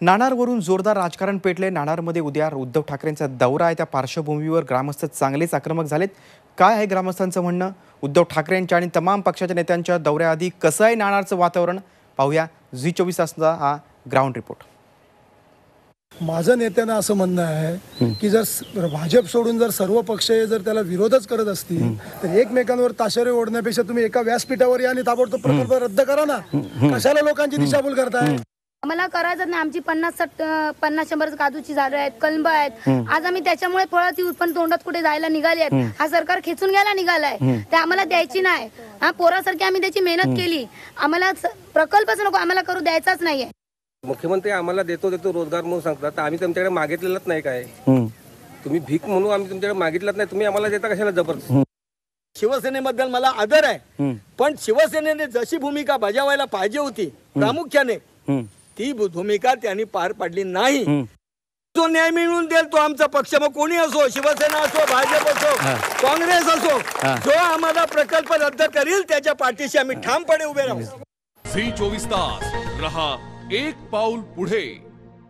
नाणारवरून जोरदार राजकारण पेटले। नाणारमध्ये उद्या उद्धव ठाकरेंचा दौरा आहे। त्या पार्श्वभूमीवर ग्रामस्थ चांगलेच आक्रमक झालेत। काय आहे ग्रामस्थांचं म्हणणं? उद्धव ठाकरेंच्या आणि तमाम पक्षाच्या नेत्यांच्या दौऱ्याआधी कसं आहे नाणारचं वातावरण? पाहूया झी24 तासचा हा ग्राउंड रिपोर्ट। माझं नेत्यांना असं म्हणणं आहे की जर भाजप सोडून जर सर्व पक्ष जर त्याला विरोधच करत असतील तर एकमेकांवर ताशेरे ओढण्यापेक्षा तुम्ही एका व्यासपीठावर या आणि ताबडतोब प्रकल्प रद्द करा ना। कशाला लोकांची दिशाभूल करताय? आम्हाला करायचं नाही। आमची 50-100 काजूची झाडं आहेत, कलंब आहेत। आज आम्ही त्याच्यामुळे फळाची उत्पन्न तोंडात कुठे जायला निघाली आहेत। हा सरकार खेचून घ्यायला निघालाय, ते आम्हाला द्यायची नाही। हा पोरासारखी आम्ही त्याची मेहनत केली, आम्हाला प्रकल्पच नको, आम्हाला करू द्यायचाच नाहीये। मुख्यमंत्री आम्हाला देतो रोजगार म्हणून सांगतात, तर आम्ही तुमच्याकडे मागितलेलंच नाही। काय तुम्ही भीक म्हणून आम्ही तुमच्याकडे मागितलंच नाही, तुम्ही आम्हाला देता कशाला जबरदस्त? शिवसेनेबद्दल मला आदर आहे, पण शिवसेनेने जशी भूमिका बजावायला पाहिजे होती प्रामुख्याने ती भूमिका त्यांनी पार पाडली नाही। जो न्याय मिळवून देईल तो आमचा पक्ष, मग कोणी असो, शिवसेना असो, भाजप असो, काँग्रेस असो, जो आम्हाला प्रकल्प रद्द करील त्याच्या पाठीशी आम्ही ठामपणे उभे राहू। झी24 तास रहा एक पाऊल पुढे।